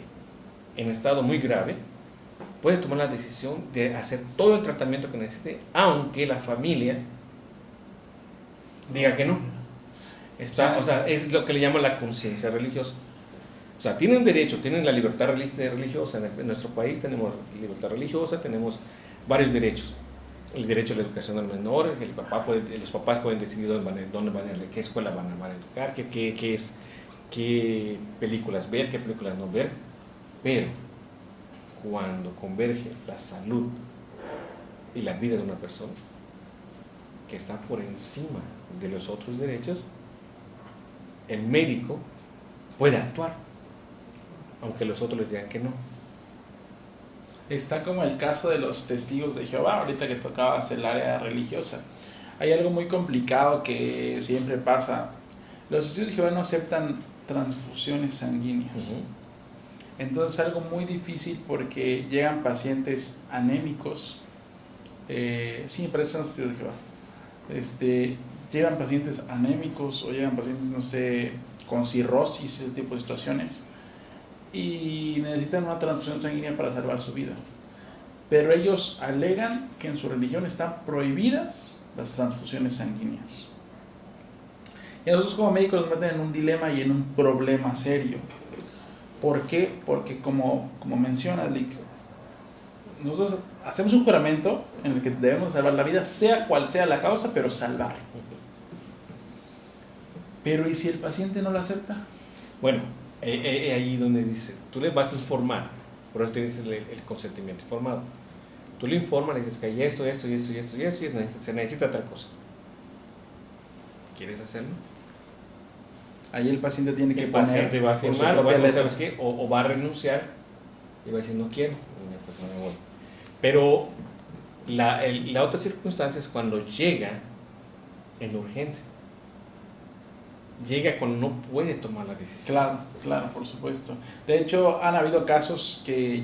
Speaker 1: estado muy grave, puede tomar la decisión de hacer todo el tratamiento que necesite, aunque la familia diga que no. O sea, es lo que le llaman la conciencia religiosa. O sea, tienen derecho, tienen la libertad religiosa. En nuestro país tenemos libertad religiosa, tenemos varios derechos. El derecho a la educación del menor, que los papás pueden decidir dónde van a ir, qué escuela van a educar, qué películas ver, qué películas no ver. Pero cuando converge la salud y la vida de una persona, que está por encima de los otros derechos, el médico puede actuar, aunque los otros les digan que no.
Speaker 2: Está como el caso de los testigos de Jehová, ahorita que tocabas el área religiosa. Hay algo muy complicado que siempre pasa. Los testigos de Jehová no aceptan transfusiones sanguíneas. Uh-huh. Entonces es algo muy difícil porque llegan pacientes anémicos. Sí, pero esos son los testigos de Jehová. Llegan pacientes anémicos o llegan pacientes, no sé, con cirrosis, ese tipo de situaciones, y necesitan una transfusión sanguínea para salvar su vida. Pero ellos alegan que en su religión están prohibidas las transfusiones sanguíneas. Y a nosotros como médicos nos meten en un dilema y en un problema serio. ¿Por qué? Porque como menciona Lick, nosotros hacemos un juramento en el que debemos salvar la vida, sea cual sea la causa, pero salvar. Pero ¿y si el paciente no lo acepta?
Speaker 1: Bueno, ahí donde dice, tú le vas a informar, por eso te dice el consentimiento informado. Tú le informas, le dices que hay esto, y se necesita tal cosa. ¿Quieres hacerlo?
Speaker 2: Ahí el paciente tiene que
Speaker 1: poner. El paciente va a firmar, ¿sabes qué? O va a renunciar y va a decir, no quiero, pues no me voy. Pero la otra circunstancia es cuando llega en la urgencia. Llega cuando no puede tomar la decisión.
Speaker 2: Claro, por supuesto. De hecho, han habido casos que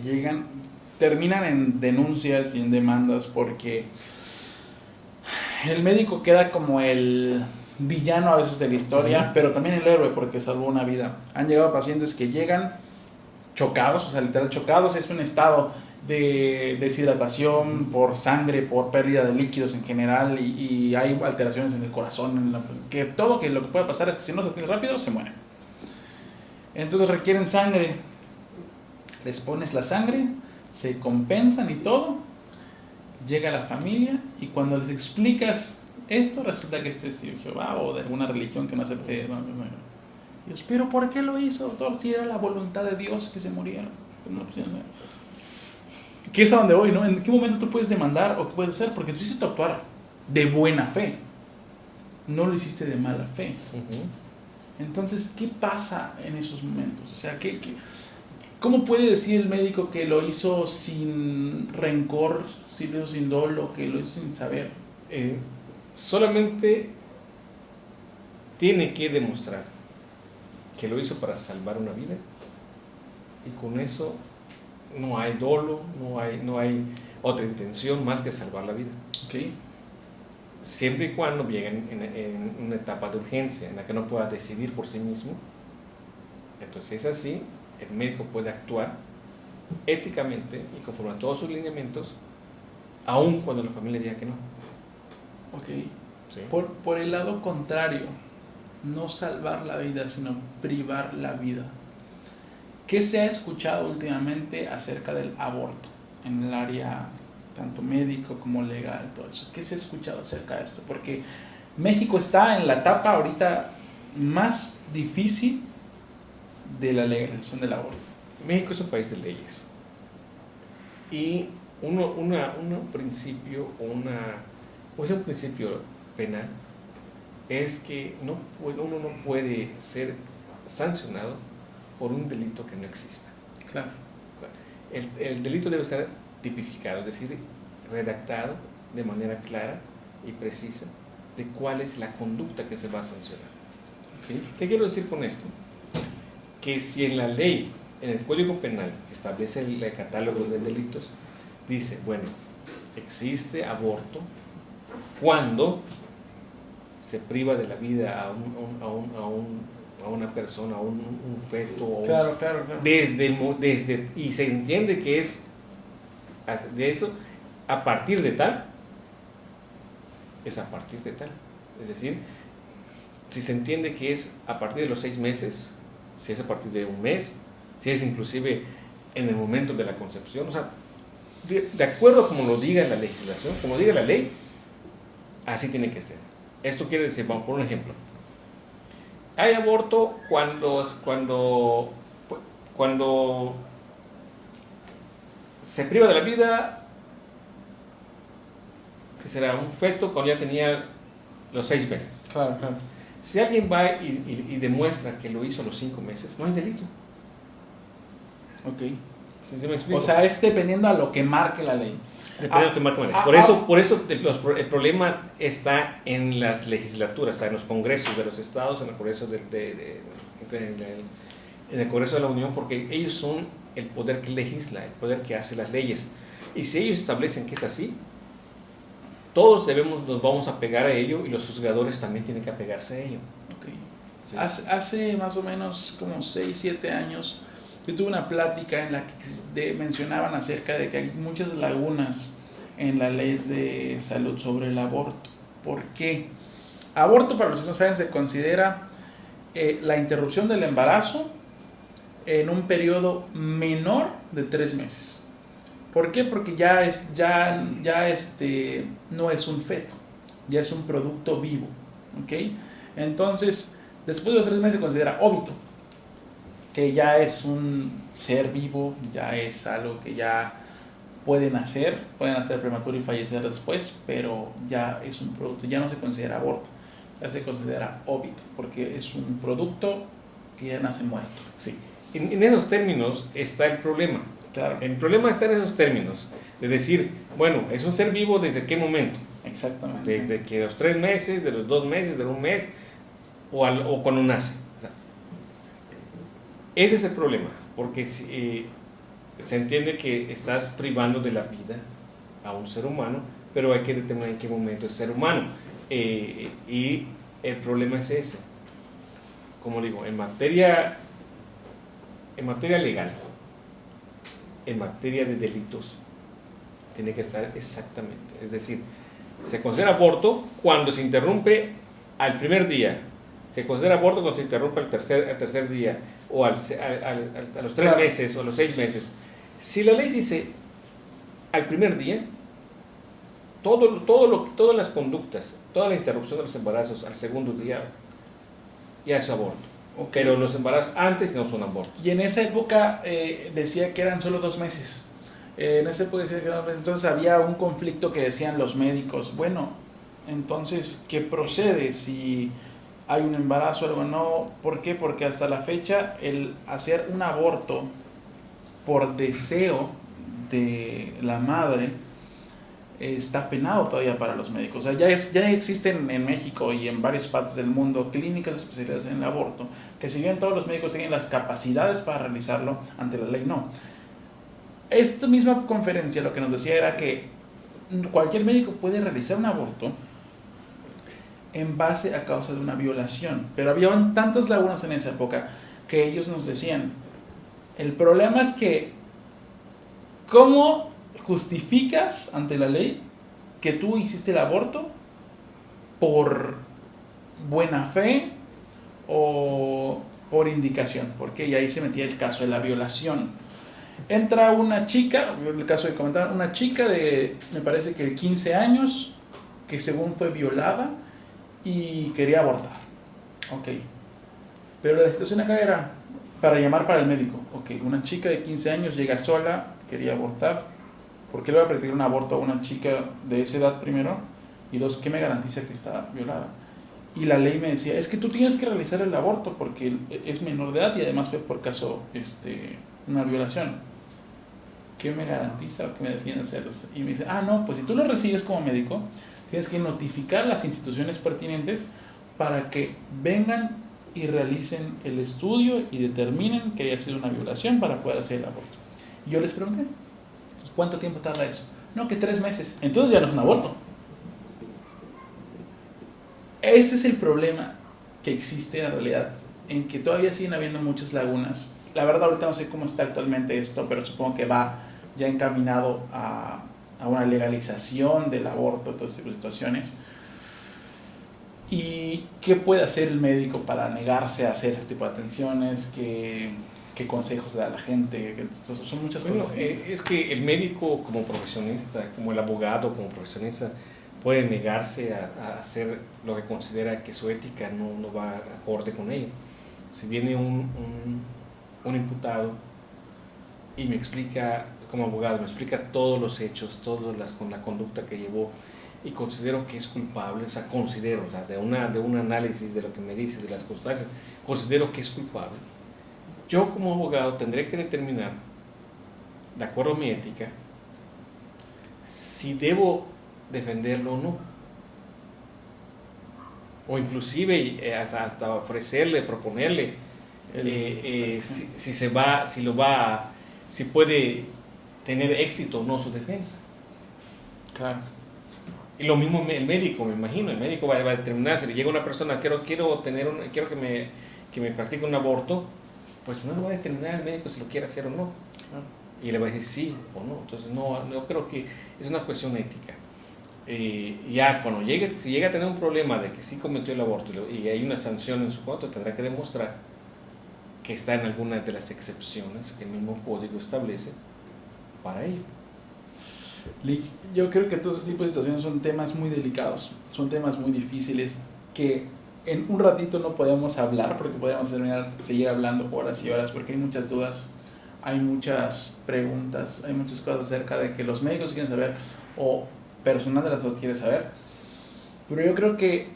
Speaker 2: terminan en denuncias y en demandas porque el médico queda como el villano a veces de la historia, uh-huh, pero también el héroe porque salvó una vida. Han llegado pacientes que llegan chocados, o sea, literal chocados, es un estado de deshidratación por sangre, por pérdida de líquidos en general y hay alteraciones en el corazón, que todo que lo que puede pasar es que si no se atiende rápido se mueren. Entonces requieren sangre, les pones la sangre, se compensan y todo, llega la familia y cuando les explicas esto resulta que este es de Jehová o de alguna religión que no acepte. Dios, pero ¿por qué lo hizo, doctor? Si era la voluntad de Dios que se muriera. No, pues, no sé. ¿Qué es a donde voy, no? ¿En qué momento tú puedes demandar o qué puedes hacer? Porque tú hiciste actuar de buena fe, no lo hiciste de mala fe. Entonces, ¿qué pasa en esos momentos? O sea, ¿cómo puede decir el médico que lo hizo sin rencor, si lo hizo sin dolo, que lo hizo sin saber?
Speaker 1: Solamente tiene que demostrar que lo hizo para salvar una vida y con eso no hay dolo, no hay otra intención más que salvar la vida.
Speaker 2: Okay.
Speaker 1: Siempre y cuando lleguen en una etapa de urgencia en la que no pueda decidir por sí mismo, entonces es así, el médico puede actuar éticamente y conforme a todos sus lineamientos, aun cuando la familia diga que no.
Speaker 2: Ok.
Speaker 1: ¿Sí?
Speaker 2: Por el lado contrario, no salvar la vida, sino privar la vida. ¿Qué se ha escuchado últimamente acerca del aborto en el área tanto médico como legal, todo eso? ¿Qué se ha escuchado acerca de esto? Porque México está en la etapa ahorita más difícil de la legalización del aborto.
Speaker 1: México es un país de leyes y un principio es un principio penal es que uno no puede ser sancionado por un delito que no exista.
Speaker 2: Claro.
Speaker 1: O sea, el delito debe estar tipificado, es decir, redactado de manera clara y precisa de cuál es la conducta que se va a sancionar. ¿Okay? ¿Qué quiero decir con esto? Que si en la ley, en el Código Penal, que establece el catálogo de delitos, dice, bueno, existe aborto cuando se priva de la vida a una persona, a un feto,
Speaker 2: claro.
Speaker 1: y se entiende que es de eso, a partir de tal, es a partir de tal. Es decir, si se entiende que es a partir de los 6 meses, si es a partir de un mes, si es inclusive en el momento de la concepción, o sea, de acuerdo a como lo diga la legislación, como diga la ley, así tiene que ser. Esto quiere decir, vamos por un ejemplo, hay aborto cuando se priva de la vida, que será un feto cuando ya tenía los 6 meses.
Speaker 2: Claro.
Speaker 1: Si alguien va y demuestra que lo hizo a los 5 meses, no hay delito.
Speaker 2: Ok.
Speaker 1: ¿Sí me explico?
Speaker 2: O sea, es dependiendo a lo que marque la ley.
Speaker 1: Dependiendo de lo que marque la ley. Por eso el problema está en las legislaturas, o sea, en los congresos de los estados, en el Congreso en el Congreso de la Unión, porque ellos son el poder que legisla, el poder que hace las leyes. Y si ellos establecen que es así, todos nos vamos a pegar a ello y los juzgadores también tienen que apegarse a ello.
Speaker 2: Okay.
Speaker 1: Sí.
Speaker 2: Hace más o menos como 6, 7 años yo tuve una plática en la que mencionaban acerca de que hay muchas lagunas en la ley de salud sobre el aborto. ¿Por qué? Aborto, para los que no saben, se considera la interrupción del embarazo en un periodo menor de 3 meses. ¿Por qué? Porque no es un feto, ya es un producto vivo. ¿Okay? Entonces, después de los 3 meses se considera óbito, que ya es un ser vivo, ya es algo que ya pueden nacer prematuro y fallecer después, pero ya es un producto, ya no se considera aborto, ya se considera óbito, porque es un producto que ya nace muerto.
Speaker 1: Sí. En esos términos está el problema.
Speaker 2: Claro.
Speaker 1: El problema está en esos términos, de decir, bueno, es un ser vivo ¿desde qué momento?
Speaker 2: Exactamente.
Speaker 1: Desde que los 3 meses, de los 2 meses, de un mes, o cuando nace. O sea, ese es el problema, porque se entiende que estás privando de la vida a un ser humano, pero hay que determinar en qué momento es ser humano. Y el problema es ese. Como digo, en materia legal, en materia de delitos tiene que estar exactamente. Es decir, se considera aborto cuando se interrumpe al primer día, se considera aborto cuando se interrumpe al tercer día, o a los 3 meses o a los 6 meses. Si la ley dice al primer día, todas las conductas, toda la interrupción de los embarazos al segundo día ya es aborto. Okay. Pero los embarazos antes no son abortos.
Speaker 2: Y en esa época decía que eran solo 2 meses. En esa época decía que eran 2 meses. Entonces había un conflicto que decían los médicos. Bueno, entonces, ¿qué procede si hay un embarazo o algo? No. ¿Por qué? Porque hasta la fecha el hacer un aborto por deseo de la madre está penado todavía para los médicos. O sea, ya existen en México y en varias partes del mundo clínicas especializadas en el aborto, que si bien todos los médicos tienen las capacidades para realizarlo, ante la ley no. Esta misma conferencia lo que nos decía era que cualquier médico puede realizar un aborto en base a causa de una violación, pero había tantas lagunas en esa época que ellos nos decían, el problema es que ¿cómo justificas ante la ley que tú hiciste el aborto por buena fe o por indicación? Porque y ahí se metía el caso de la violación. Entra una chica, el caso de comentar, una chica de, me parece que 15 años, que según fue violada y quería abortar. Ok. Pero la situación acá era para llamar para el médico. Ok, una chica de 15 años llega sola, quería abortar. ¿Por qué le voy a practicar un aborto a una chica de esa edad primero? Y dos, ¿qué me garantiza que está violada? Y la ley me decía, es que tú tienes que realizar el aborto porque es menor de edad y además fue por caso una violación. ¿Qué me garantiza o qué me defiende hacerlo? Y me dice, no, pues si tú lo recibes como médico, tienes que notificar a las instituciones pertinentes para que vengan y realicen el estudio y determinen que haya sido una violación para poder hacer el aborto. Y yo les pregunté, ¿cuánto tiempo tarda eso? No, que 3 meses. Entonces ya no es un aborto. Ese es el problema que existe en realidad, en que todavía siguen habiendo muchas lagunas. La verdad ahorita no sé cómo está actualmente esto, pero supongo que va ya encaminado a una legalización del aborto, todas estas situaciones. ¿Y qué puede hacer el médico para negarse a hacer este tipo de atenciones? ¿Qué consejos le da a la gente? Son muchas cosas.
Speaker 1: Es que el médico como profesionista, como el abogado como profesionista, puede negarse a hacer lo que considera que su ética no va acorde con ello. Si viene un imputado y me explica, como abogado, me explica todos los hechos, con la conducta que llevó, y considero que es culpable, de un análisis de lo que me dice, de las constancias, considero que es culpable. Yo como abogado tendré que determinar, de acuerdo a mi ética, si debo defenderlo o no. O inclusive hasta ofrecerle, proponerle si puede tener éxito o no su defensa.
Speaker 2: Claro.
Speaker 1: Y lo mismo el médico, me imagino, el médico va a determinar, si le llega una persona, quiero que me practique un aborto, pues no lo va a determinar el médico si lo quiere hacer o no. Y le va a decir sí o no. Entonces yo creo que es una cuestión ética. Ya cuando si llega a tener un problema de que sí cometió el aborto y hay una sanción en su contra, tendrá que demostrar que está en alguna de las excepciones que el mismo código establece para ello.
Speaker 2: Yo creo que todos este tipo de situaciones son temas muy delicados, son temas muy difíciles que en un ratito no podemos hablar porque podemos seguir hablando por horas y horas porque hay muchas dudas, hay muchas preguntas, hay muchas cosas acerca de que los médicos quieren saber o personal de la salud quiere saber. Pero yo creo que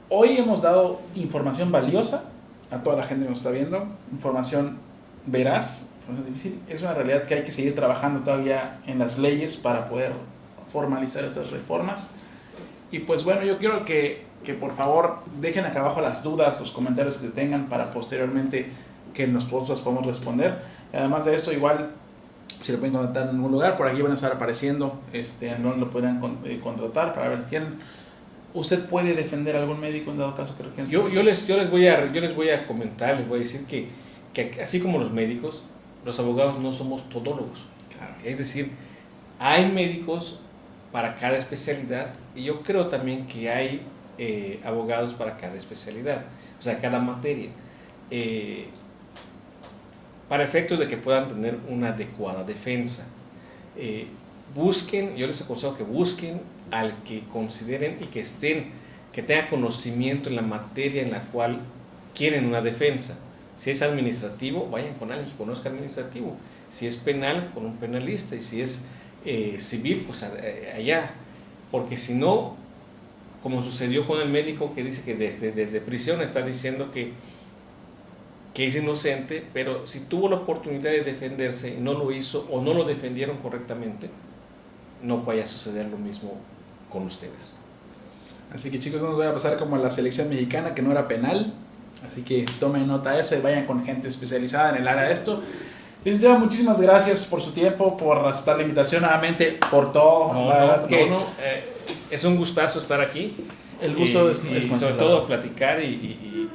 Speaker 2: hoy hemos dado información valiosa a toda la gente que nos está viendo, información veraz. Difícil. Es una realidad que hay que seguir trabajando todavía en las leyes para poder formalizar estas reformas. Y pues bueno, yo quiero que por favor dejen acá abajo las dudas, los comentarios que tengan para posteriormente que nosotros podamos responder. Además de esto, igual si lo pueden contratar en algún lugar, por aquí van a estar apareciendo en donde lo puedan contratar para ver si tienen. ¿Usted puede defender a algún médico en dado caso que requieran?
Speaker 1: Yo les voy a comentar, les voy a decir que así como los médicos, los abogados no somos todólogos. Es decir, hay médicos para cada especialidad y yo creo también que hay abogados para cada especialidad, o sea, cada materia, para efectos de que puedan tener una adecuada defensa. Yo les aconsejo que busquen al que consideren y que tenga conocimiento en la materia en la cual quieren una defensa. Si es administrativo, vayan con alguien que conozca administrativo. Si es penal, con un penalista. Y si es civil, pues allá. Porque si no, como sucedió con el médico que dice que desde prisión está diciendo que es inocente, pero si tuvo la oportunidad de defenderse y no lo hizo o no lo defendieron correctamente, no vaya a suceder lo mismo con ustedes.
Speaker 2: Así que chicos, no nos vaya a pasar como la selección mexicana, que no era penal. Así que tomen nota de eso y vayan con gente especializada en el área de esto. Licenciado, muchísimas gracias por su tiempo, por aceptar la invitación nuevamente, por todo.
Speaker 1: Es un gustazo estar aquí.
Speaker 2: El gusto es
Speaker 1: sobre todo platicar y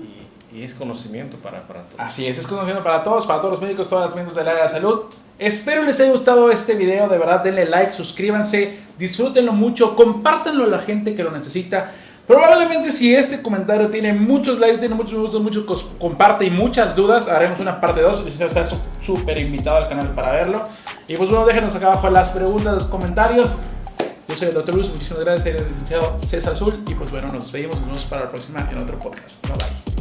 Speaker 1: es conocimiento para todos.
Speaker 2: Así es conocimiento para todos los médicos, todas las miembros del área de salud. Espero les haya gustado este video, de verdad denle like, suscríbanse, disfrútenlo mucho, compártanlo a la gente que lo necesita. Probablemente si este comentario tiene muchos likes, tiene muchos me gusta, mucho comparte y muchas dudas, haremos una parte 2. El licenciado está súper invitado al canal para verlo. Y pues bueno, déjenos acá abajo las preguntas, los comentarios. Yo soy el Dr. Luz, muchísimas gracias, soy el licenciado César Azul. Y pues bueno, nos despedimos para la próxima en otro podcast. Bye bye.